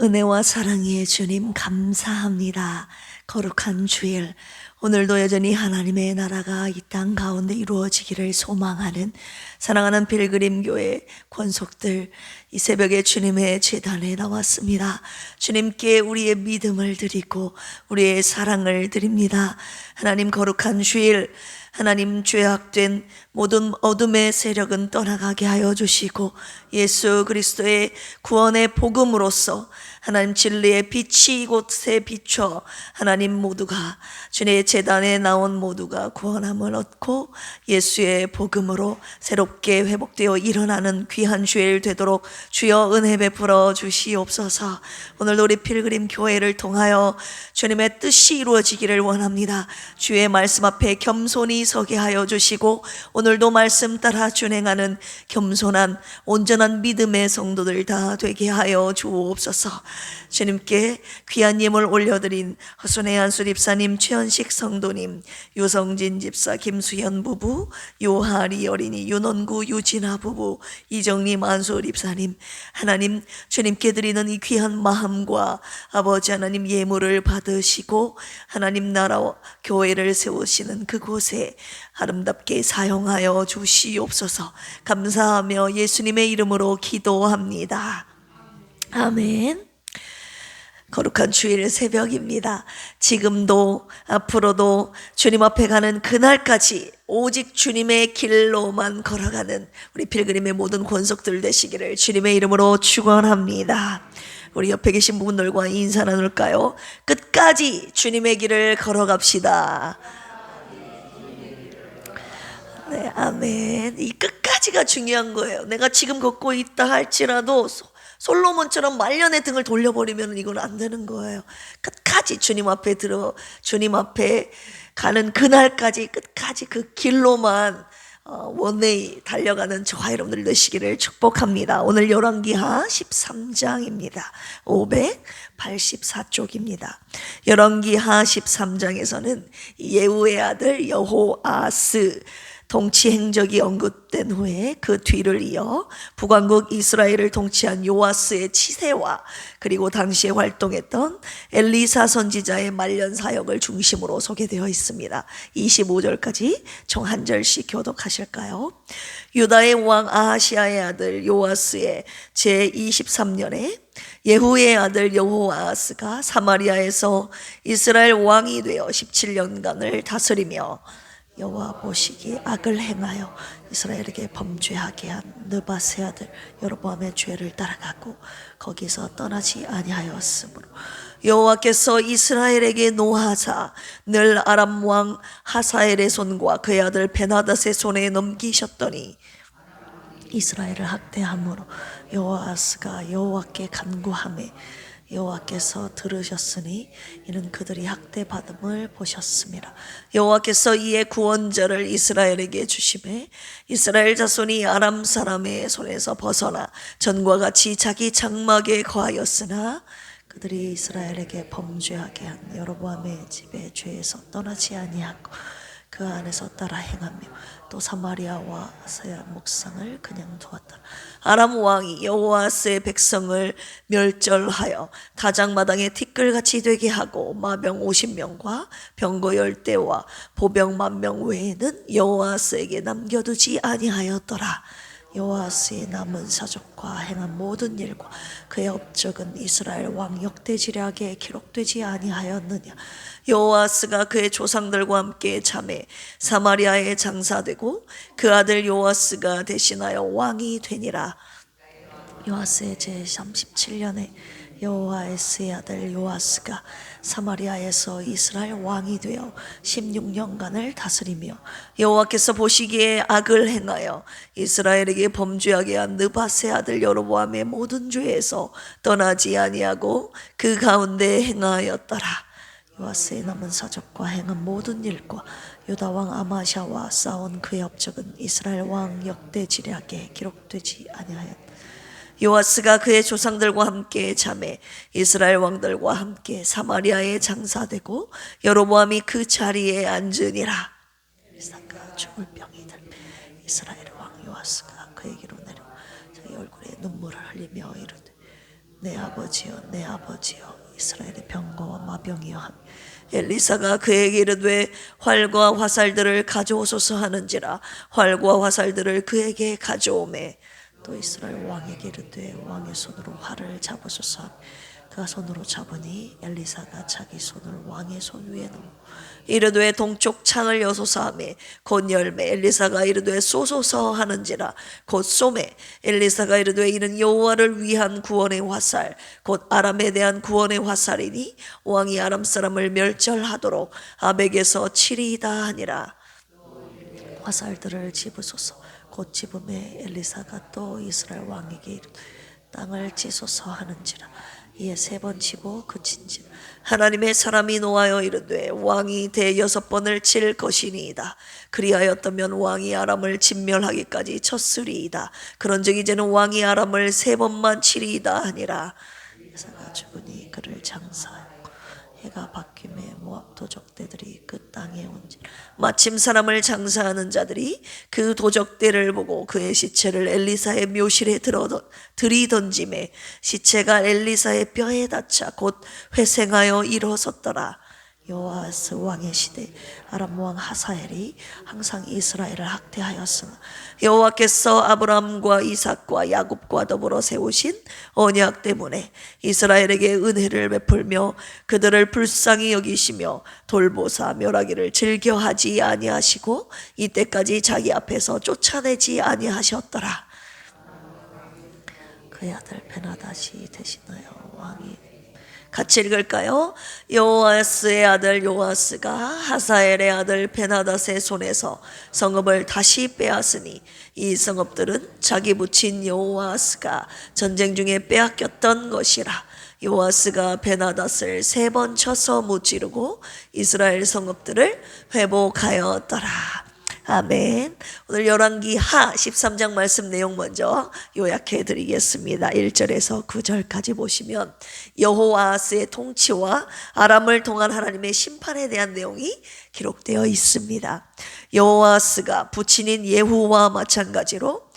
은혜와 사랑의 주님 감사합니다. 거룩한 주일, 오늘도 여전히 하나님의 나라가 이 땅 가운데 이루어지기를 소망하는 사랑하는 필그림 교회 권속들, 이 새벽에 주님의 제단에 나왔습니다. 주님께 우리의 믿음을 드리고 우리의 사랑을 드립니다. 하나님, 거룩한 주일, 하나님, 죄악된 모든 어둠의 세력은 떠나가게 하여 주시고 예수 그리스도의 구원의 복음으로써 하나님, 진리의 빛이 이곳에 비춰 하나님, 모두가 주님의 제단에 나온 모두가 구원함을 얻고 예수의 복음으로 새롭게 회복되어 일어나는 귀한 주일 되도록 주여 은혜 베풀어 주시옵소서. 오늘도 우리 필그림 교회를 통하여 주님의 뜻이 이루어지기를 원합니다. 주의 말씀 앞에 겸손히 서게 하여 주시고 오늘도 말씀 따라 준행하는 겸손한 온전한 믿음의 성도들 다 되게 하여 주옵소서. 주님께 귀한 예물 올려드린 허순의 한수 집사님, 최현식 성도님, 유성진 집사, 김수현 부부, 요하리 어린이, 윤원구 유진아 부부, 이정림 한수 집사님, 하나님, 주님께 드리는 이 귀한 마음과 아버지 하나님 예물을 받으시고 하나님 나라와 교회를 세우시는 그곳에 아름답게 사용하여 주시옵소서. 감사하며 예수님의 이름으로 기도합니다. 아멘. 거룩한 주일 새벽입니다. 지금도 앞으로도 주님 앞에 가는 그날까지 오직 주님의 길로만 걸어가는 우리 필그림의 모든 권속들 되시기를 주님의 이름으로 축원합니다. 우리 옆에 계신 분들과 인사 나눌까요? 끝까지 주님의 길을 걸어갑시다. 네, 아멘. 이 끝까지가 중요한 거예요. 내가 지금 걷고 있다 할지라도 솔로몬처럼 말년의 등을 돌려버리면 이건 안 되는 거예요. 끝까지 주님 앞에 주님 앞에 가는 그날까지 끝까지 그 길로만 원웨이 달려가는 저와 여러분들 되시기를 축복합니다. 오늘 열왕기하 13장입니다. 584쪽입니다. 열왕기하 13장에서는 예후의 아들 여호아스 통치 행적이 언급된 후에 그 뒤를 이어 북왕국 이스라엘을 통치한 요아스의 치세와 그리고 당시에 활동했던 엘리사 선지자의 말년 사역을 중심으로 소개되어 있습니다. 25절까지 총 한 절씩 교독하실까요? 유다의 왕 아하시아의 아들 요아스의 제23년에 예후의 아들 여호아스가 사마리아에서 이스라엘 왕이 되어 17년간을 다스리며 여호와 보시기에 악을 행하여 이스라엘에게 범죄하게 한 느밧의 아들 여로보암의 죄를 따라가고 거기서 떠나지 아니하였으므로 여호와께서 이스라엘에게 노하사 늘 아람 왕 하사엘의 손과 그의 아들 베나닷의 손에 넘기셨더니 이스라엘을 학대함으로 여호아스가 여호와께 간구하매 여호와께서 들으셨으니 이는 그들이 학대받음을 보셨습니다. 여호와께서 이에 구원자를 이스라엘에게 주시매 이스라엘 자손이 아람 사람의 손에서 벗어나 전과 같이 자기 장막에 거하였으나 그들이 이스라엘에게 범죄하게 한 여로보암의 집의 죄에서 떠나지 아니하고 그 안에서 따라 행하며 또 사마리아와 아사야 목상을 그냥 두었더라. 아람 왕이 여호아스의 백성을 멸절하여 다장마당에 티끌같이 되게 하고 마병 50명과 병거 10대와 보병 10,000명 외에는 여호아스에게 남겨두지 아니하였더라. 여호아스의 남은 사적과 행한 모든 일과 그의 업적은 이스라엘 왕 역대지략에 기록되지 아니하였느냐. 여호아스가 그의 조상들과 함께 잠에 사마리아에 장사되고 그 아들 요아스가 대신하여 왕이 되니라. 요아스의 제37년에 여호아스의 아들 요아스가 사마리아에서 이스라엘 왕이 되어 16년간을 다스리며 여호와께서 보시기에 악을 행하여 이스라엘에게 범죄하게 한 느밧의 아들 여로보암의 모든 죄에서 떠나지 아니하고 그 가운데 행하였더라. 요아스의 남은 사적과 행한 모든 일과 유다 왕 아마샤와 싸운 그의 업적은 이스라엘 왕 역대지략에 기록되지 아니하였다. 요아스가 그의 조상들과 함께 잠에 이스라엘 왕들과 함께 사마리아에 장사되고 여로보암이 그 자리에 앉으니라. 이삭가 죽을 병이 들매 이스라엘 왕 요아스가 그에게로 내려 자기 얼굴에 눈물을 흘리며 이르되 내 아버지여 내 아버지여 이스라엘의 병거와 마병이여 하며 엘리사가 그에게 이르되 활과 화살들을 가져오소서 하는지라 활과 화살들을 그에게 가져오매 또 이스라엘 왕에게 이르되 왕의 손으로 활을 잡으소서 하며 그가 손으로 잡으니 엘리사가 자기 손을 왕의 손 위에 놓고 이르되 동쪽 창을 여소서 하며 곧 열매 엘리사가 이르되 쏘소서 하는지라 곧 쏘매 엘리사가 이르되 이는 여호와를 위한 구원의 화살 곧 아람에 대한 구원의 화살이니 왕이 아람 사람을 멸절하도록 아벡에서 치리이다 하니라. 화살들을 집으소서. 곧 집음에 엘리사가 또 이스라엘 왕에게 이르되 땅을 치소서 하는지라. 이에 세 번 치고 그친지라. 하나님의 사람이 노하여 이르되 왕이 대여섯 번을 칠 것이니이다. 그리하였다면 왕이 아람을 진멸하기까지 쳤으리이다. 그런즉 이제는 왕이 아람을 세 번만 치리이다 하니라. 엘리사가 죽으니 그를 장사하였고 해가 바뀜에 모압 도적대들이 그 땅에 온지라. 마침 사람을 장사하는 자들이 그 도적대를 보고 그의 시체를 엘리사의 묘실에 들이던짐에 시체가 엘리사의 뼈에 닿자 곧 회생하여 일어섰더라. 요아스 왕의 시대 아람 왕 하사엘이 항상 이스라엘을 학대하였으나 여호와께서 아브라함과 이삭과 야곱과 더불어 세우신 언약 때문에 이스라엘에게 은혜를 베풀며 그들을 불쌍히 여기시며 돌보사 멸하기를 즐겨하지 아니하시고 이때까지 자기 앞에서 쫓아내지 아니하셨더라. 그의 아들 베나다시 대신하여 왕이 같이 읽을까요? 요아스의 아들 요아스가 하사엘의 아들 베나닷의 손에서 성읍을 다시 빼앗으니 이 성읍들은 자기 부친 요아스가 전쟁 중에 빼앗겼던 것이라. 요아스가 베나닷을 세 번 쳐서 무찌르고 이스라엘 성읍들을 회복하였더라. 아멘. 오늘 열왕기 하 13장 말씀 내용 먼저 요약해 드리겠습니다. 1절에서 9절까지 보시면 여호아스의 통치와 아람을 통한 하나님의 심판에 대한 내용이 기록되어 있습니다. 여호아스가 부친인 예후와 마찬가지로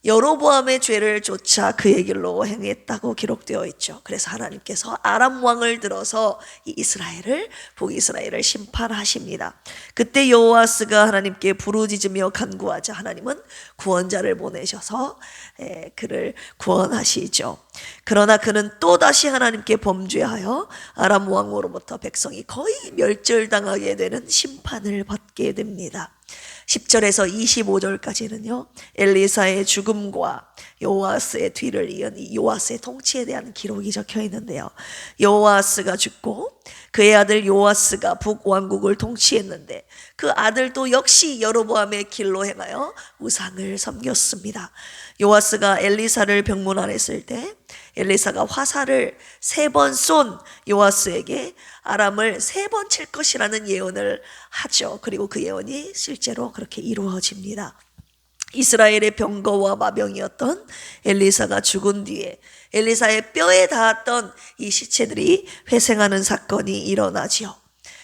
여로보암의 죄를 쫓아 그의 길로 행했다고 기록되어 있죠. 그래서 하나님께서 아람 왕을 들어서 이스라엘을 북이스라엘을 심판하십니다. 그때 여호아스가 하나님께 부르짖으며 간구하자 하나님은 구원자를 보내셔서 그를 구원하시죠. 그러나 그는 또다시 하나님께 범죄하여 아람 왕으로부터 백성이 거의 멸절당하게 되는 심판을 받게 됩니다. 10절에서 25절까지는요 엘리사의 죽음과 요아스의 뒤를 이은 이 요아스의 통치에 대한 기록이 적혀 있는데요. 요아스가 죽고 그의 아들 요아스가 북왕국을 통치했는데 그 아들도 역시 여로보암의 길로 행하여 우상을 섬겼습니다. 요아스가 엘리사를 병문안했을 때 엘리사가 화살을 3번 쏜 요아스에게 아람을 3번 칠 것이라는 예언을 하죠. 그리고 그 예언이 실제로 그렇게 이루어집니다. 이스라엘의 병거와 마병이었던 엘리사가 죽은 뒤에 엘리사의 뼈에 닿았던 이 시체들이 회생하는 사건이 일어나지요.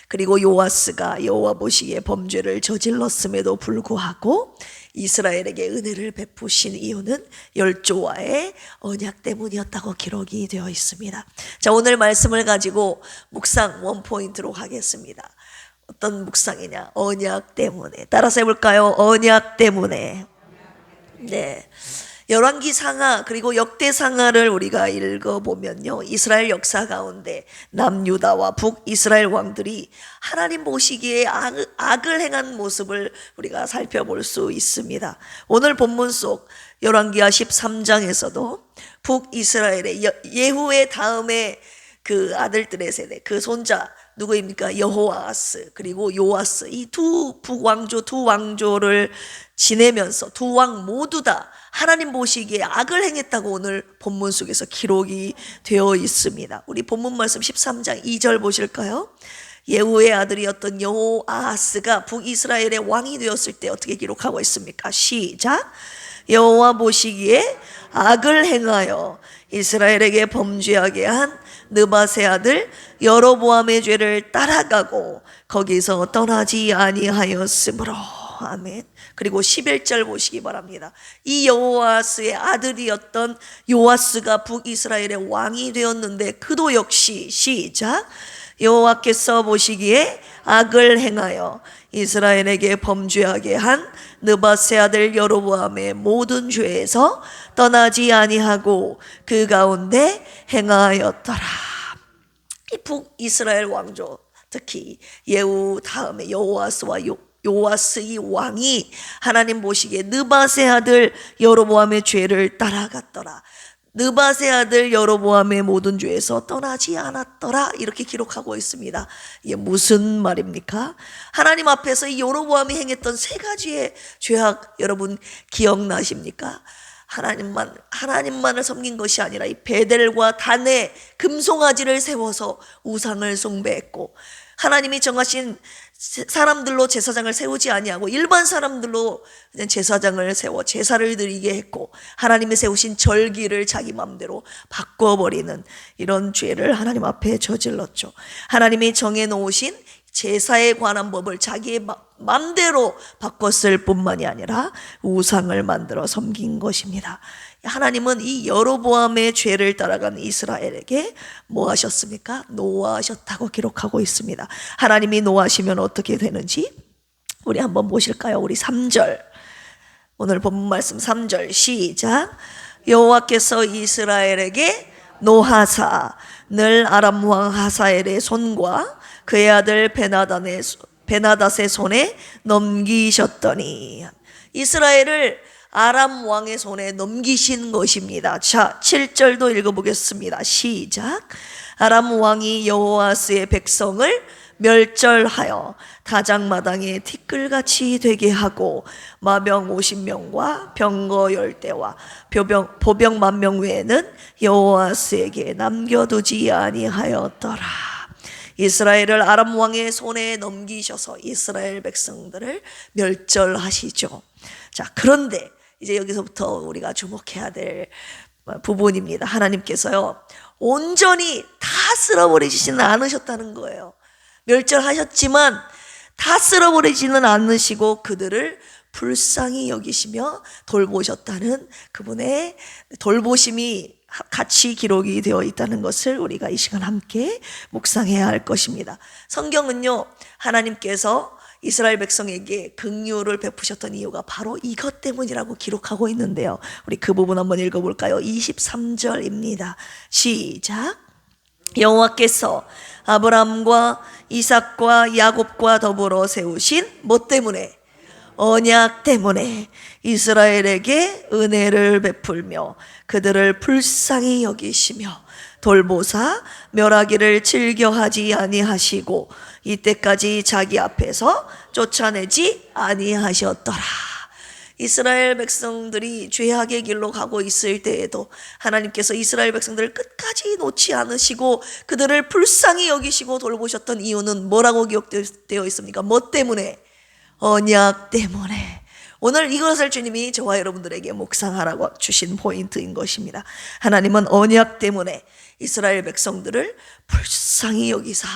그리고 요아스가 여호와 보시기에 범죄를 저질렀음에도 불구하고 이스라엘에게 은혜를 베푸신 이유는 열조와의 언약 때문이었다고 기록이 되어 있습니다. 자, 오늘 말씀을 가지고 묵상 원포인트로 하겠습니다. 어떤 묵상이냐? 언약 때문에. 따라서 해볼까요? 언약 때문에. 네. 열왕기 상하 그리고 역대 상하를 우리가 읽어보면요 이스라엘 역사 가운데 남유다와 북이스라엘 왕들이 하나님 보시기에 악을 행한 모습을 우리가 살펴볼 수 있습니다. 오늘 본문 속 열왕기하 13장에서도 북이스라엘의 예후의 다음에 그 아들들의 세대 그 손자 누구입니까? 여호아스 그리고 요아스 이 두 북왕조 두 왕조를 지내면서 두 왕 모두 다 하나님 보시기에 악을 행했다고 오늘 본문 속에서 기록이 되어 있습니다. 우리 본문 말씀 13장 2절 보실까요? 예후의 아들이었던 여호아스가 북이스라엘의 왕이 되었을 때 어떻게 기록하고 있습니까? 시작. 여호와 보시기에 악을 행하여 이스라엘에게 범죄하게 한 느밧의 아들 여로보암의 죄를 따라가고 거기서 떠나지 아니하였으므로. 아멘. 그리고 11절 보시기 바랍니다. 이 여호아스의 아들이었던 요아스가 북이스라엘의 왕이 되었는데 그도 역시 시작 여호와께서 보시기에 악을 행하여 이스라엘에게 범죄하게 한 느밧의 아들 여로보암의 모든 죄에서 떠나지 아니하고 그 가운데 행하였더라. 이 북이스라엘 왕조 특히 예후 다음에 여호아스와 요아스 이 왕이 하나님 보시기에 느밧의 아들 여로보암의 죄를 따라갔더라. 느밧의 아들 여로보암의 모든 죄에서 떠나지 않았더라 이렇게 기록하고 있습니다. 이게 무슨 말입니까? 하나님 앞에서 이 여로보암이 행했던 세 가지의 죄악 여러분 기억나십니까? 하나님만을 섬긴 것이 아니라 이 베델과 단에 금송아지를 세워서 우상을 숭배했고 하나님이 정하신 사람들로 제사장을 세우지 아니하고 일반 사람들로 그냥 제사장을 세워 제사를 드리게 했고 하나님이 세우신 절기를 자기 마음대로 바꿔버리는 이런 죄를 하나님 앞에 저질렀죠. 하나님이 정해놓으신 제사에 관한 법을 자기의 마음대로 바꿨을 뿐만이 아니라 우상을 만들어 섬긴 것입니다. 하나님은 이 여로보암의 죄를 따라간 이스라엘에게 뭐 하셨습니까? 노하셨다고 기록하고 있습니다. 하나님이 노하시면 어떻게 되는지 우리 한번 보실까요? 우리 3절 오늘 본문 말씀 3절 시작 여호와께서 이스라엘에게 노하사 늘 아람 왕 하사엘의 손과 그의 아들 베나닷의 손에 넘기셨더니 이스라엘을 아람 왕의 손에 넘기신 것입니다. 자, 7절도 읽어보겠습니다. 시작. 아람 왕이 여호아스의 백성을 멸절하여 다장마당에 티끌같이 되게 하고 마병 50명과 병거 10대와 보병 10,000명 외에는 여호아스에게 남겨두지 아니하였더라. 이스라엘을 아람 왕의 손에 넘기셔서 이스라엘 백성들을 멸절하시죠. 자, 그런데 이제 여기서부터 우리가 주목해야 될 부분입니다. 하나님께서요 온전히 다 쓸어버리지는 않으셨다는 거예요. 멸절하셨지만 다 쓸어버리지는 않으시고 그들을 불쌍히 여기시며 돌보셨다는 그분의 돌보심이 같이 기록이 되어 있다는 것을 우리가 이 시간 함께 묵상해야 할 것입니다. 성경은요 하나님께서 이스라엘 백성에게 긍휼을 베푸셨던 이유가 바로 이것 때문이라고 기록하고 있는데요. 우리 그 부분 한번 읽어볼까요? 23절입니다. 시작. 여호와께서 아브라함과 이삭과 야곱과 더불어 세우신 뭐 때문에? 언약 때문에 이스라엘에게 은혜를 베풀며 그들을 불쌍히 여기시며 돌보사 멸하기를 즐겨하지 아니하시고 이때까지 자기 앞에서 쫓아내지 아니하셨더라. 이스라엘 백성들이 죄악의 길로 가고 있을 때에도 하나님께서 이스라엘 백성들을 끝까지 놓지 않으시고 그들을 불쌍히 여기시고 돌보셨던 이유는 뭐라고 기록되어 있습니까? 뭐 때문에? 언약 때문에. 오늘 이것을 주님이 저와 여러분들에게 묵상하라고 주신 포인트인 것입니다. 하나님은 언약 때문에 이스라엘 백성들을 불쌍히 여기사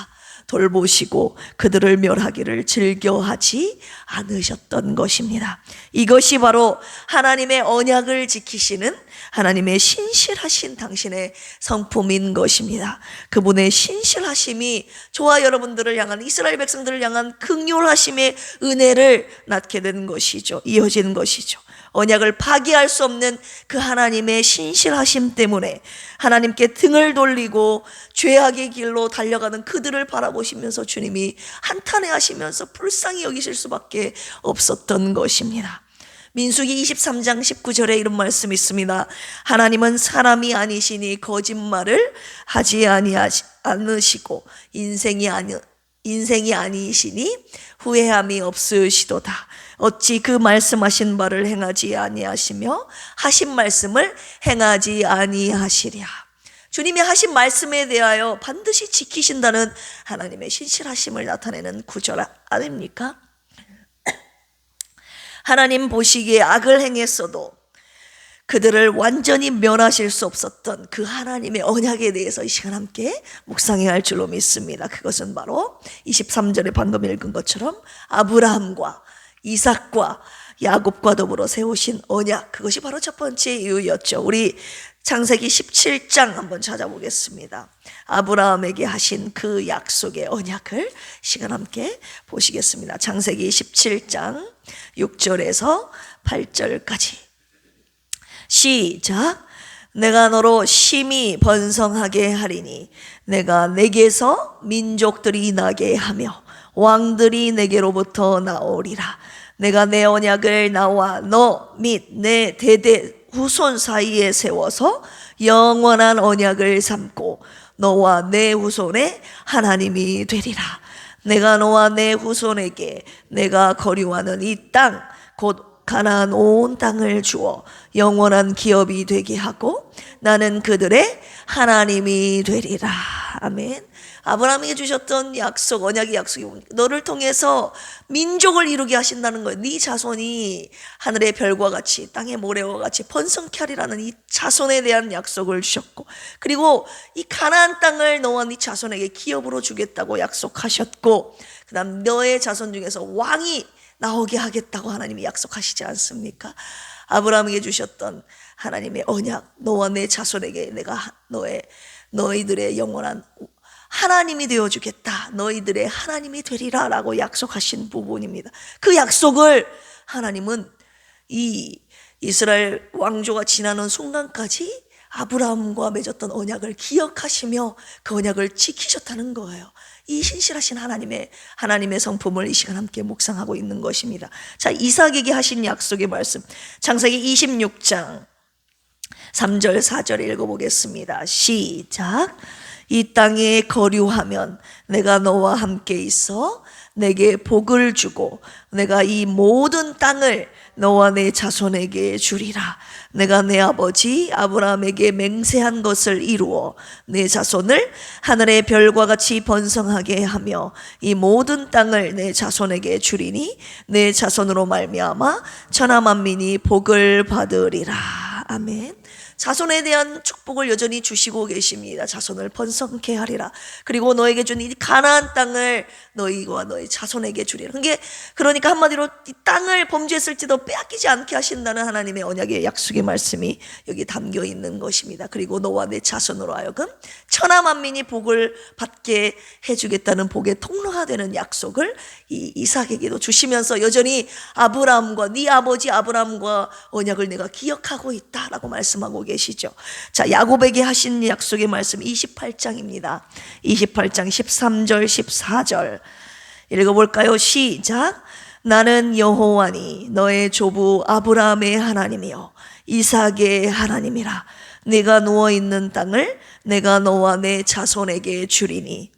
돌보시고 그들을 멸하기를 즐겨하지 않으셨던 것입니다. 이것이 바로 하나님의 언약을 지키시는 하나님의 신실하신 당신의 성품인 것입니다. 그분의 신실하심이 저와 여러분들을 향한 이스라엘 백성들을 향한 긍휼하심의 은혜를 낳게 된 것이죠. 이어지는 것이죠. 언약을 파기할 수 없는 그 하나님의 신실하심 때문에 하나님께 등을 돌리고 죄악의 길로 달려가는 그들을 바라보시면서 주님이 한탄해하시면서 불쌍히 여기실 수밖에 없었던 것입니다. 민수기 23장 19절에 이런 말씀이 있습니다. 하나님은 사람이 아니시니 거짓말을 하지 않으시고 인생이 아니시니 후회함이 없으시도다. 어찌 그 말씀하신 바를 행하지 아니하시며 하신 말씀을 행하지 아니하시랴. 주님이 하신 말씀에 대하여 반드시 지키신다는 하나님의 신실하심을 나타내는 구절 아닙니까? 하나님 보시기에 악을 행했어도 그들을 완전히 멸하실 수 없었던 그 하나님의 언약에 대해서 이 시간 함께 묵상해야 할 줄로 믿습니다. 그것은 바로 23절에 방금 읽은 것처럼 아브라함과 이삭과 야곱과 더불어 세우신 언약, 그것이 바로 첫 번째 이유였죠. 우리 창세기 17장 한번 찾아보겠습니다. 아브라함에게 하신 그 약속의 언약을 시간 함께 보시겠습니다. 창세기 17장 6절에서 8절까지 시작. 내가 너로 심히 번성하게 하리니 내가 내게서 민족들이 나게 하며 왕들이 내게로부터 나오리라. 내가 내 언약을 나와 너 및 내 대대 후손 사이에 세워서 영원한 언약을 삼고 너와 내 후손의 하나님이 되리라. 내가 너와 내 후손에게 내가 거류하는 이 땅 곧 가나안 온 땅을 주어 영원한 기업이 되게 하고 나는 그들의 하나님이 되리라. 아멘. 아브라함에게 주셨던 약속, 언약의 약속이 너를 통해서 민족을 이루게 하신다는 거예요. 네 자손이 하늘의 별과 같이 땅의 모래와 같이 번성케 하리라는 이 자손에 대한 약속을 주셨고, 그리고 이 가나안 땅을 너와 네 자손에게 기업으로 주겠다고 약속하셨고, 그 다음 너의 자손 중에서 왕이 나오게 하겠다고 하나님이 약속하시지 않습니까? 아브라함에게 주셨던 하나님의 언약, 너와 내 자손에게 내가 너희들의 영원한 하나님이 되어주겠다, 너희들의 하나님이 되리라 라고 약속하신 부분입니다. 그 약속을 하나님은 이 이스라엘 왕조가 지나는 순간까지 아브라함과 맺었던 언약을 기억하시며 그 언약을 지키셨다는 거예요. 이 신실하신 하나님의 성품을 이 시간 함께 묵상하고 있는 것입니다. 자, 이삭에게 하신 약속의 말씀, 창세기 26장 3절 4절 읽어보겠습니다. 시작. 이 땅에 거류하면 내가 너와 함께 있어 내게 복을 주고 내가 이 모든 땅을 너와 내 자손에게 주리라. 내가 내 아버지 아브라함에게 맹세한 것을 이루어 내 자손을 하늘의 별과 같이 번성하게 하며 이 모든 땅을 내 자손에게 주리니 내 자손으로 말미암아 천하 만민이 복을 받으리라. 아멘. 자손에 대한 축복을 여전히 주시고 계십니다. 자손을 번성케 하리라. 그리고 너에게 준 이 가나안 땅을 너희와 너희 자손에게 주리라. 그러니까 한마디로 이 땅을 범죄했을지도 빼앗기지 않게 하신다는 하나님의 언약의 약속의 말씀이 여기 담겨 있는 것입니다. 그리고 너와 내 자손으로 하여금 천하 만민이 복을 받게 해주겠다는 복의 통로가 되는 약속을 이 이삭에게도 주시면서 여전히 아브라함과 네 아버지 아브라함과 언약을 내가 기억하고 있다라고 말씀하고 계시죠. 자, 야곱에게 하신 약속의 말씀 28장입니다. 28장 13절 14절 읽어볼까요? 시작. 나는 여호와니 너의 조부 아브라함의 하나님이요 이삭의 하나님이라. 네가 누워있는 땅을 내가 너와 내 자손에게 주리니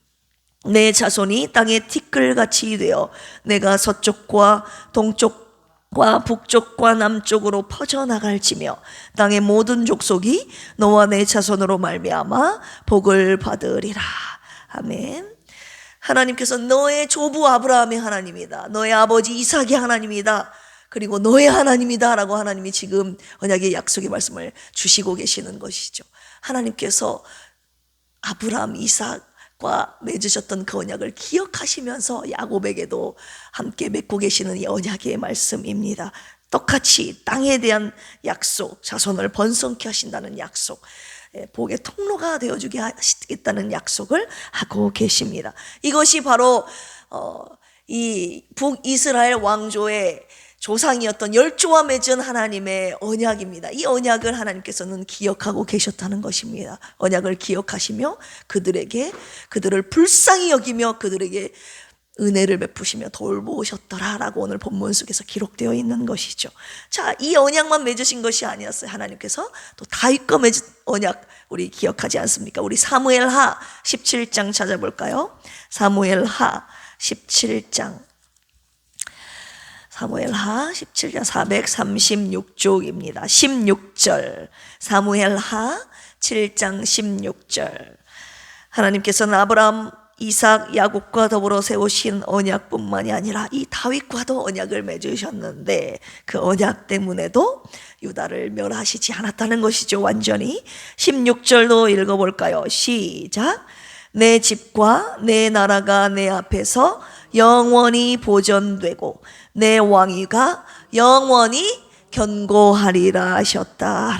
내 자손이 땅의 티끌같이 되어 내가 서쪽과 동쪽과 북쪽과 남쪽으로 퍼져나갈지며 땅의 모든 족속이 너와 내 자손으로 말미암아 복을 받으리라. 아멘. 하나님께서 너의 조부 아브라함의 하나님이다, 너의 아버지 이삭의 하나님이다, 그리고 너의 하나님이다 라고 하나님이 지금 언약의 약속의 말씀을 주시고 계시는 것이죠. 하나님께서 아브라함 이삭과 맺으셨던 그 언약을 기억하시면서 야곱에게도 함께 맺고 계시는 이 언약의 말씀입니다. 똑같이 땅에 대한 약속, 자손을 번성케 하신다는 약속, 복의 통로가 되어주게 하시겠다는 약속을 하고 계십니다. 이것이 바로 이 북이스라엘 왕조의 조상이었던 열조와 맺은 하나님의 언약입니다. 이 언약을 하나님께서는 기억하고 계셨다는 것입니다. 언약을 기억하시며 그들을 불쌍히 여기며 그들에게 은혜를 베푸시며 돌보셨더라라고 오늘 본문 속에서 기록되어 있는 것이죠. 자, 이 언약만 맺으신 것이 아니었어요. 하나님께서 또 다윗과 맺은 언약 우리 기억하지 않습니까? 우리 사무엘하 17장 찾아볼까요? 사무엘하 17장 436쪽입니다. 16절 사무엘하 7장 16절 하나님께서는 아브라함 이삭 야곱과 더불어 세우신 언약뿐만이 아니라 이 다윗과도 언약을 맺으셨는데 그 언약 때문에도 유다를 멸하시지 않았다는 것이죠. 완전히 16절도 읽어볼까요? 시작. 내 집과 내 나라가 내 앞에서 영원히 보존되고 내 왕위가 영원히 견고하리라 하셨다.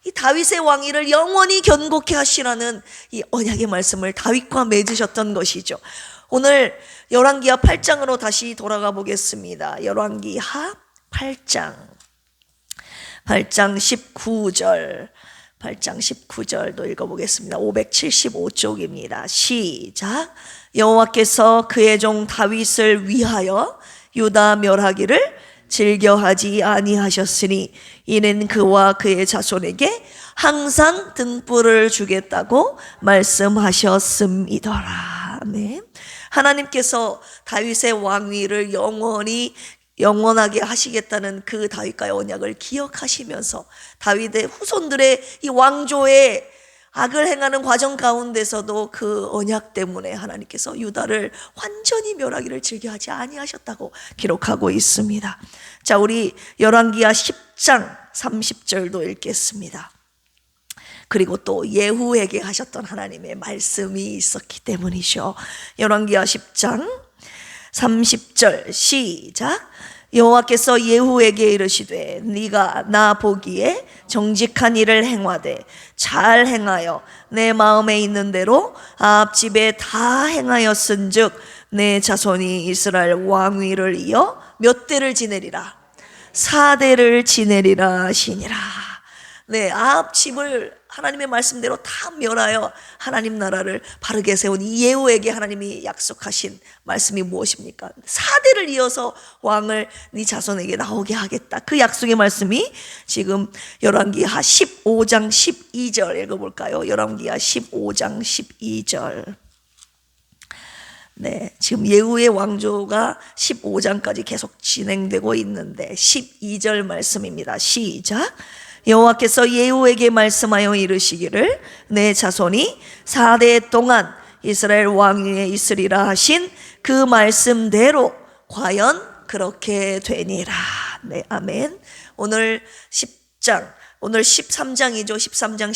이 다윗의 왕위를 영원히 견고케 하시라는 이 언약의 말씀을 다윗과 맺으셨던 것이죠. 오늘 열왕기하 8장으로 다시 돌아가 보겠습니다. 열왕기하 8장 19절 8장 19절도 읽어보겠습니다. 575쪽입니다. 시작. 여호와께서 그의 종 다윗을 위하여 유다 멸하기를 즐겨하지 아니하셨으니 이는 그와 그의 자손에게 항상 등불을 주겠다고 말씀하셨음이더라. 네. 하나님께서 다윗의 왕위를 영원하게 하시겠다는 그 다윗과의 언약을 기억하시면서 다윗의 후손들의 이 왕조의 악을 행하는 과정 가운데서도 그 언약 때문에 하나님께서 유다를 완전히 멸하기를 즐겨하지 아니하셨다고 기록하고 있습니다. 자, 우리 열왕기하 10장 30절도 읽겠습니다. 그리고 또 예후에게 하셨던 하나님의 말씀이 있었기 때문이죠. 열왕기하 10장 30절 시작. 여호와께서 예후에게 이르시되 네가 나 보기에 정직한 일을 행하되 잘 행하여 내 마음에 있는 대로 아합 집에 다 행하였은즉 내 자손이 이스라엘 왕위를 이어 몇 대를 지내리라? 4대를 지내리라 하시니라. 네, 아합 집을 하나님의 말씀대로 다 멸하여 하나님 나라를 바르게 세운 이 예후에게 하나님이 약속하신 말씀이 무엇입니까? 4대를 이어서 왕을 네 자손에게 나오게 하겠다. 그 약속의 말씀이 지금 열왕기하 15장 12절 읽어볼까요? 열왕기하 15장 12절. 네, 지금 예후의 왕조가 15장까지 계속 진행되고 있는데 12절 말씀입니다. 시작. 여호와께서 예후에게 말씀하여 이르시기를 내 자손이 4대 동안 이스라엘 왕위에 있으리라 하신 그 말씀대로 과연 그렇게 되니라. 네, 아멘. 오늘 10장, 오늘 13장이죠. 13장,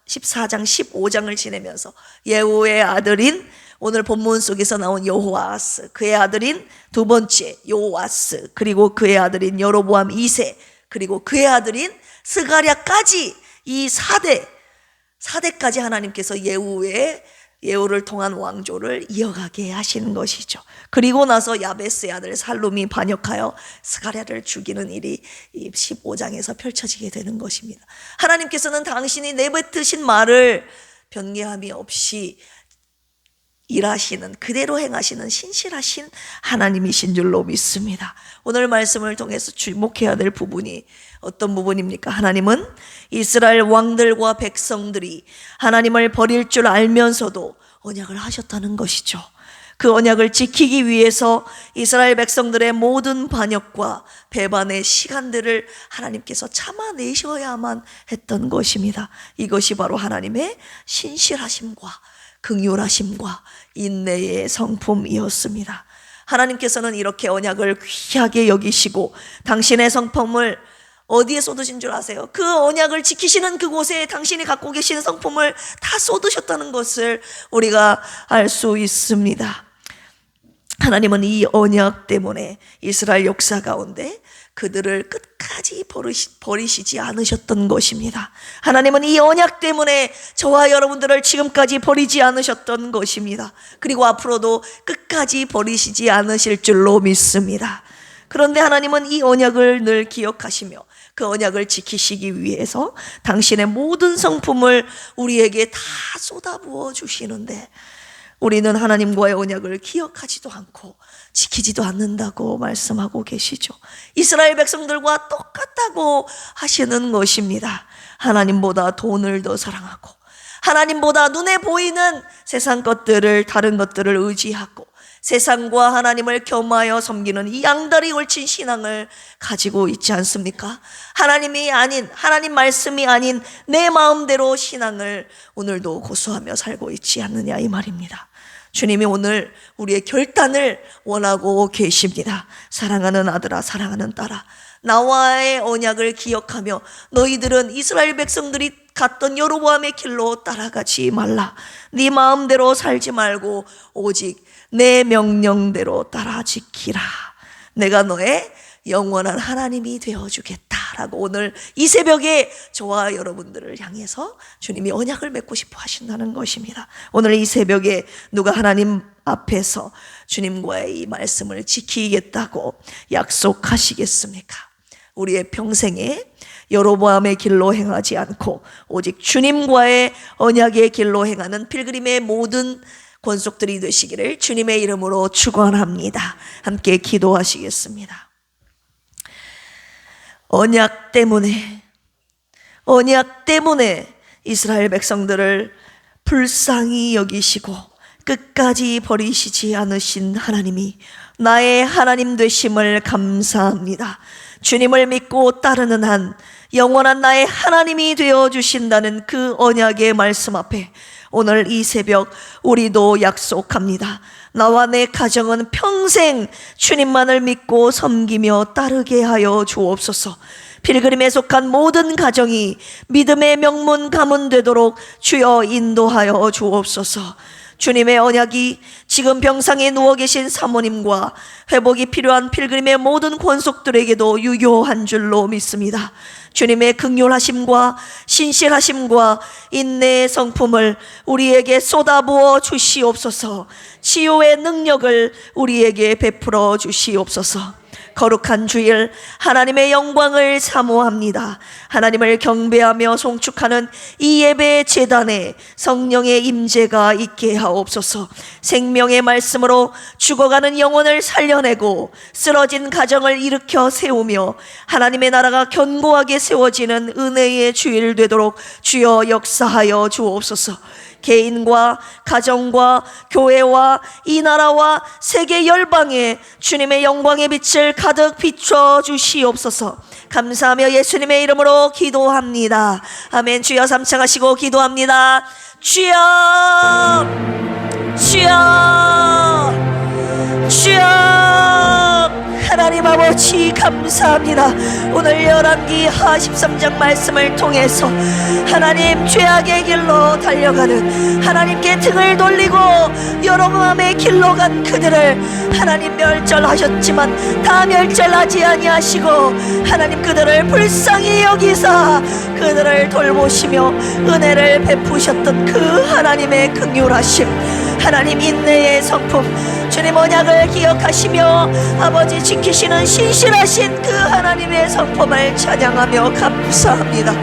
14장, 15장을 지내면서 예후의 아들인 오늘 본문 속에서 나온 여호아스, 그의 아들인 두 번째 요아스, 그리고 그의 아들인 여로보암 2세, 그리고 그의 아들인 스가랴까지 이 4대까지 하나님께서 예후를 통한 왕조를 이어가게 하시는 것이죠. 그리고 나서 야베스의 아들 살룸이 반역하여 스가랴를 죽이는 일이 이 15장에서 펼쳐지게 되는 것입니다. 하나님께서는 당신이 내뱉으신 말을 변개함이 없이 일하시는, 그대로 행하시는 신실하신 하나님이신 줄로 믿습니다. 오늘 말씀을 통해서 주목해야 될 부분이 어떤 부분입니까? 하나님은 이스라엘 왕들과 백성들이 하나님을 버릴 줄 알면서도 언약을 하셨다는 것이죠. 그 언약을 지키기 위해서 이스라엘 백성들의 모든 반역과 배반의 시간들을 하나님께서 참아내셔야만 했던 것입니다. 이것이 바로 하나님의 신실하심과 긍휼하심과 인내의 성품이었습니다. 하나님께서는 이렇게 언약을 귀하게 여기시고 당신의 성품을 어디에 쏟으신 줄 아세요? 그 언약을 지키시는 그곳에 당신이 갖고 계신 성품을 다 쏟으셨다는 것을 우리가 알 수 있습니다. 하나님은 이 언약 때문에 이스라엘 역사 가운데 그들을 끝까지 버리시지 않으셨던 것입니다. 하나님은 이 언약 때문에 저와 여러분들을 지금까지 버리지 않으셨던 것입니다. 그리고 앞으로도 끝까지 버리시지 않으실 줄로 믿습니다. 그런데 하나님은 이 언약을 늘 기억하시며 그 언약을 지키시기 위해서 당신의 모든 성품을 우리에게 다 쏟아부어 주시는데 우리는 하나님과의 언약을 기억하지도 않고 지키지도 않는다고 말씀하고 계시죠. 이스라엘 백성들과 똑같다고 하시는 것입니다. 하나님보다 돈을 더 사랑하고 하나님보다 눈에 보이는 세상 것들을, 다른 것들을 의지하고 세상과 하나님을 겸하여 섬기는 이 양다리 걸친 신앙을 가지고 있지 않습니까? 하나님이 아닌, 하나님 말씀이 아닌 내 마음대로 신앙을 오늘도 고수하며 살고 있지 않느냐 이 말입니다. 주님이 오늘 우리의 결단을 원하고 계십니다. 사랑하는 아들아, 사랑하는 딸아, 나와의 언약을 기억하며 너희들은 이스라엘 백성들이 갔던 여로보암의 길로 따라가지 말라. 네 마음대로 살지 말고 오직 내 명령대로 따라 지키라. 내가 너의 영원한 하나님이 되어주겠다라고 오늘 이 새벽에 저와 여러분들을 향해서 주님이 언약을 맺고 싶어 하신다는 것입니다. 오늘 이 새벽에 누가 하나님 앞에서 주님과의 이 말씀을 지키겠다고 약속하시겠습니까? 우리의 평생에 여로보암의 길로 행하지 않고 오직 주님과의 언약의 길로 행하는 필그림의 모든 권속들이 되시기를 주님의 이름으로 축원합니다. 함께 기도하시겠습니다. 언약 때문에 이스라엘 백성들을 불쌍히 여기시고 끝까지 버리시지 않으신 하나님이 나의 하나님 되심을 감사합니다. 주님을 믿고 따르는 한 영원한 나의 하나님이 되어주신다는 그 언약의 말씀 앞에 오늘 이 새벽 우리도 약속합니다. 나와 내 가정은 평생 주님만을 믿고 섬기며 따르게 하여 주옵소서. 필그림에 속한 모든 가정이 믿음의 명문 가문 되도록 주여 인도하여 주옵소서. 주님의 언약이 지금 병상에 누워 계신 사모님과 회복이 필요한 필그림의 모든 권속들에게도 유효한 줄로 믿습니다. 주님의 긍휼하심과 신실하심과 인내의 성품을 우리에게 쏟아부어 주시옵소서. 치유의 능력을 우리에게 베풀어 주시옵소서. 거룩한 주일 하나님의 영광을 사모합니다. 하나님을 경배하며 송축하는 이 예배의 제단에 성령의 임재가 있게 하옵소서. 생명의 말씀으로 죽어가는 영혼을 살려내고 쓰러진 가정을 일으켜 세우며 하나님의 나라가 견고하게 세워지는 은혜의 주일 되도록 주여 역사하여 주옵소서. 개인과 가정과 교회와 이 나라와 세계 열방에 주님의 영광의 빛을 가득 비춰 주시옵소서. 감사하며 예수님의 이름으로 기도합니다. 아멘. 주여 삼창하시고 기도합니다. 주여, 주여, 주여. 하나님 아버지 감사합니다. 오늘 열왕기 하 13장 말씀을 통해서 하나님 죄악의 길로 달려가는 하나님께 등을 돌리고 여로보암의 길로 간 그들을 하나님 멸절하셨지만 다 멸절하지 아니하시고 하나님 그들을 불쌍히 여기사 그들을 돌보시며 은혜를 베푸셨던 그 하나님의 긍휼하심, 하나님 인내의 성품, 주님 언약을 기억하시며 아버지 지키시는 신실하신 그 하나님의 성품을 찬양하며 감사합니다.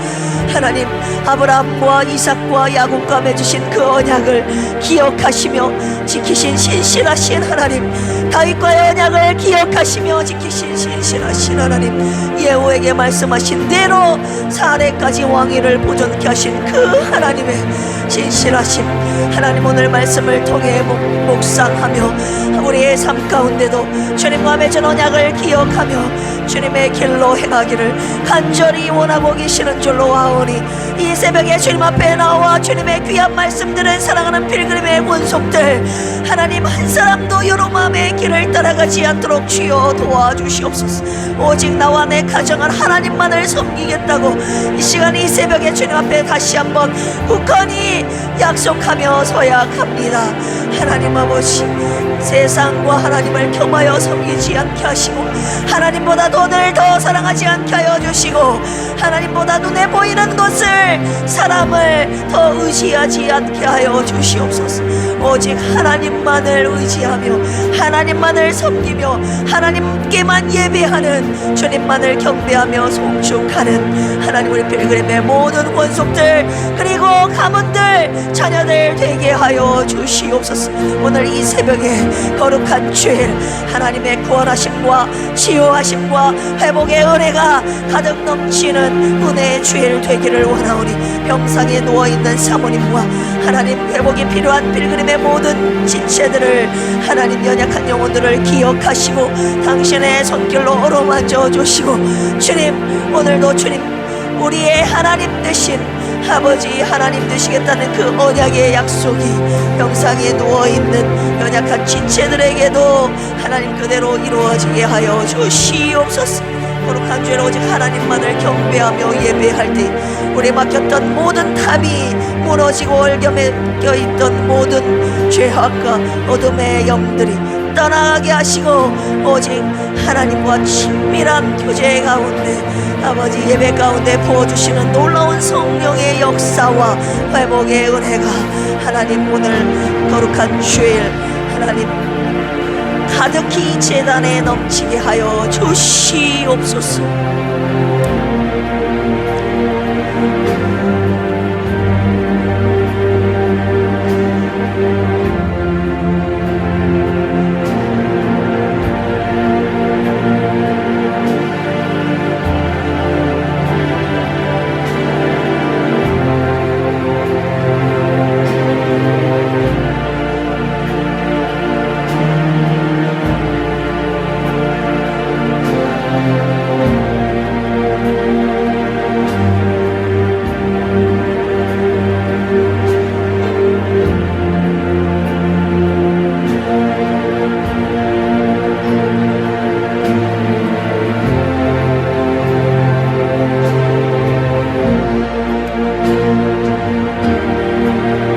하나님 아브라함과 이삭과 야곱과 맺으신 그 언약을 기억하시며 지키신 신실하신 하나님, 다윗과의 언약을 기억하시며 지키신 신실하신 하나님, 예후에게 말씀하신 대로 사례까지 왕위를 보존케 하신 그 하나님의 신실하심, 하나님 오늘 말씀을 통해 묵상하며 우리의 삶 가운데도 주님과 맺은 언약을 기억하며 주님의 길로 행하기를 간절히 원하고 계시는 줄로 아오니 이 새벽에 주님 앞에 나와 주님의 귀한 말씀들을 사랑하는 필그림의 권속들 하나님 한 사람도 여로보암의 길을 따라가지 않도록 주여 도와주시옵소서. 오직 나와 내 가정은 하나님만을 섬기겠다고 이 시간 이 새벽에 주님 앞에 다시 한번 굳건히 약속하며 서약합니다. 하나님 아버지, 세상과 하나님을 겸하여 섬기지 않게 하시고 하나님보다 돈을 더 사랑하지 않게 하여 주시고 하나님보다 눈에 보이는 것을, 사람을 더 의지하지 않게 하여 주시옵소서. 오직 하나님만을 의지하며 하나님만을 섬기며 하나님께만 예배하는, 주님만을 경배하며 송축하는 하나님 우리 필그림의 모든 권속들 그리고 가문들 자녀들 되게 하여 주시옵소서. 오늘 이 새벽에 거룩한 주일 하나님의 구원하심과 치유하심과 회복의 은혜가 가득 넘치는 은혜의 주일 되기를 원하오니 병상에 누워있는 사모님과 하나님 회복이 필요한 필그림의 모든 지체들을 하나님 연약한 영혼들을 기억하시고 당신의 손길로 어루만져 주시고 주님 오늘도 주님 우리의 하나님 되신 아버지 하나님 되시겠다는 그 언약의 약속이 병상에 누워있는 연약한 지체들에게도 하나님 그대로 이루어지게 하여 주시옵소서. 거룩한 죄로 오직 하나님만을 경배하며 예배할 때 우리 맡겼던 모든 탑이 무너지고 얼겨 있던 모든 죄악과 어둠의 영들이 떠나가게 하시고 오직 하나님과 친밀한 교제 가운데 아버지 예배 가운데 부어주시는 놀라운 성령의 역사와 회복의 은혜가 하나님 오늘 거룩한 주일 하나님 가득히 제단에 넘치게 하여 주시옵소서.